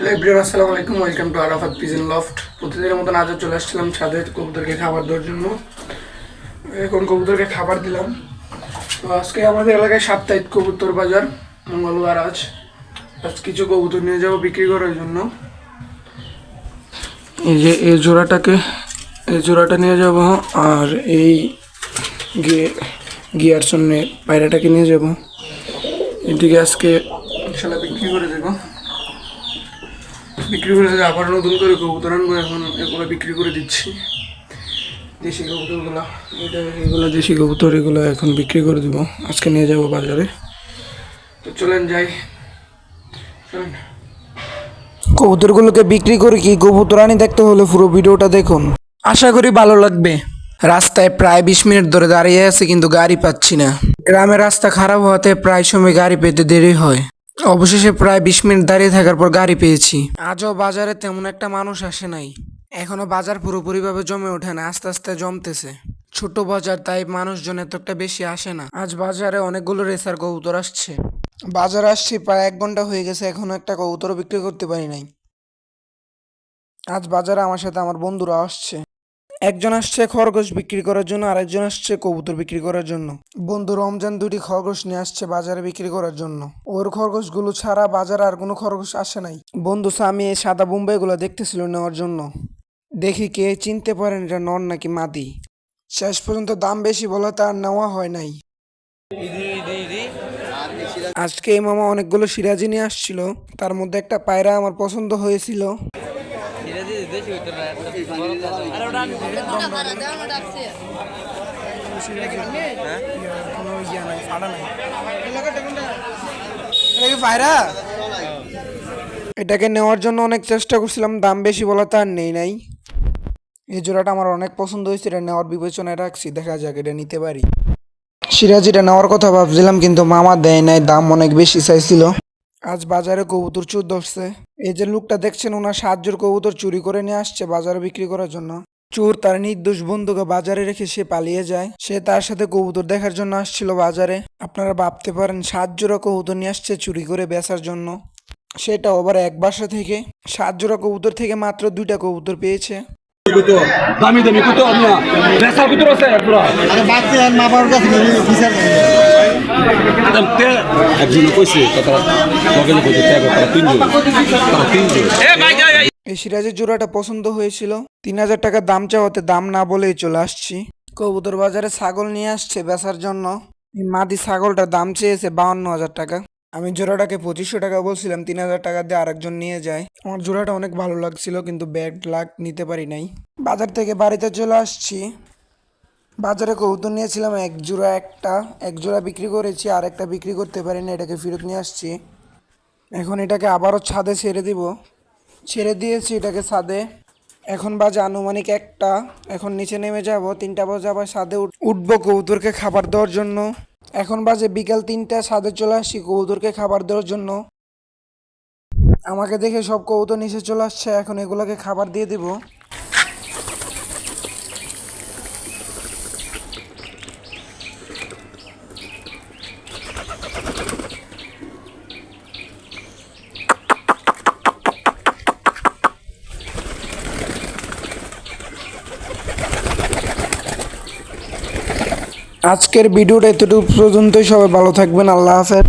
Hello everyone, আসসালামু আলাইকুম। Welcome to Arafat pigeon loft. প্রতিদিনের মতন আজও চলে আসছিলাম ছাদে কবুতরকে খাবার দেওয়ার জন্য। এখন কবুতরকে খাবার দিলাম। তো আজকে আমাদের এলাকায় সাপ্তাহিক কবুতর বাজার, মঙ্গলবার আজ কিছু কবুতর নিয়ে যাবো বিক্রি করার জন্য। এই যে এই জোড়াটা নিয়ে যাব, আর এই গিয়ার জন্য পায়রাটাকে নিয়ে যাব। এটিকে আজকে ইনশাল্লাহ বিক্রি করে দেবো। বিক্রি করে আবার নতুন করে কবুতর আনবো। এখন এগুলো বিক্রি করে দিচ্ছি, দেশি কবুতরগুলো। এগুলো দেশি কবুতর, এগুলো এখন বিক্রি করে দেবো। আজকে নিয়ে যাব বাজারে। তো চলেন যাই, চলেন। কবুতরগুলোকে বিক্রি করে কি কবুতর আনি দেখতে হলে পুরো ভিডিওটা দেখুন, আশা করি ভালো লাগবে। রাস্তায় প্রায় 20 মিনিট ধরে দাঁড়িয়ে আছে, কিন্তু গাড়ি পাচ্ছি না। গ্রামের রাস্তা খারাপ হওয়াতে প্রায় সময় গাড়ি পেতে দেরি হয়। অবশেষে প্রায় 20 মিনিট দাঁড়িয়ে থাকার পর গাড়ি পেয়েছি। আজও বাজারে তেমন একটা মানুষ আসে নাই। এখনো বাজার পুরোপুরিভাবে জমে ওঠে না, আস্তে আস্তে জমতেছে। ছোট বাজার, তাই মানুষজন এত একটা বেশি আসে না। আজ বাজারে অনেকগুলো রেসার কবুতর আসছে। বাজারে আসছি প্রায় 1 ঘন্টা হয়ে গেছে, এখনো একটা কবুতরও বিক্রি করতে পারি নাই। আজ বাজারে আমার সাথে আমার বন্ধুরা আসছে। একজন আসছে খরগোশ বিক্রি করার জন্য, আরেকজন আসছে কবুতর বিক্রি করার জন্য। বন্ধু রমজান 2টি খরগোশ নিয়ে আসছে বাজারে বিক্রি করার জন্য। ওর খরগোশগুলো ছাড়া বাজারে আর কোনো খরগোশ আসে নাই। বন্ধু স্বামী এই সাদা বোম্বাইগুলো দেখতেছিল নেওয়ার জন্য। দেখি কে চিনতে পারেন এটা নর নাকি মাদি। শেষ পর্যন্ত দাম বেশি বলে তার নেওয়া হয় নাই। আজকে এই মামা অনেকগুলো সিরাজি নিয়ে আসছিল, তার মধ্যে একটা পায়রা আমার পছন্দ হয়েছিল। এটাকে নেওয়ার জন্য অনেক চেষ্টা করছিলাম, দাম বেশি বলা তার নেই নাই। এই জোড়াটা আমার অনেক পছন্দ হয়েছে, এটা নেওয়ার বিবেচনায় রাখছি, দেখা যাক এটা নিতে পারি। সিরাজিটা নেওয়ার কথা ভাবছিলাম, কিন্তু মামা দেয় নাই, দাম অনেক বেশি চাইছিল। আজ বাজারে কবুতর চুর ধরছে। এই যে লোকটা দেখছেন, ওনার 7 জোড় কবুতর চুরি করে নিয়ে আসছে বাজারে বিক্রি করার জন্য। চোর তার নির্দোষ বন্ধুকে বাজারে রেখে সে পালিয়ে যায়। সে তার সাথে কবুতর দেখার জন্য আসছিল বাজারে। আপনারা ভাবতে পারেন 7 জোড়া কবুতর নিয়ে আসছে চুরি করে বেচার জন্য, সেটা আবার এক বাসা থেকে। 7 জোড়া কবুতর থেকে মাত্র 2টা কবুতর পেয়েছে। দামি দামি কত না বেসা কত আছে পুরো আরে বাচ্চা আর মা বাবার কাছে বিচার একজন কইছে তারা বগলে কইতে তারা তিনজন এই সিরাজের জোড়াটা পছন্দ হয়েছিল। 3000 টাকা দাম চাওয়াতে দাম না বলেই চলে আসছি। কবুতর বাজারে ছাগল নিয়ে আসছে বেচার জন্য। মাদি ছাগলটার দাম চেয়েছে 52,000 টাকা। আমি জোড়াটাকে 2500 টাকা বলছিলাম, 3000 টাকা দিয়ে আরেকজন নিয়ে যায়। আমার জোড়াটা অনেক ভালো লাগছিল, কিন্তু ব্যাড লাক, নিতে পারি নাই। বাজার থেকে বাড়িতে চলে আসছি। বাজারে কবুতর নিয়েছিলাম এক জোড়া বিক্রি করেছি, আর একটা বিক্রি করতে পারি না, এটাকে ফেরত নিয়ে আসছি। এখন এটাকে আবারও ছাদে ছেড়ে দিয়েছি এটাকে ছাদে। এখন বাজে আনুমানিক 1টা। এখন নিচে নেমে যাব, 3টা বাজে আবার ছাদে উঠবো কবুতরকে খাবার দেওয়ার জন্য। এখন বাজে বিকাল 3টা, ছাদে চলে আসছি কবুতরকে খাবার দেওয়ার জন্য। আমাকে দেখে সব কবুতর নিচে চলে আসছে, এখন এগুলোকে খাবার দিয়ে দিব। আজকের ভিডিওটা এতটুকু পর্যন্তই। সবাই ভালো থাকবেন, আল্লাহ হাফেজ।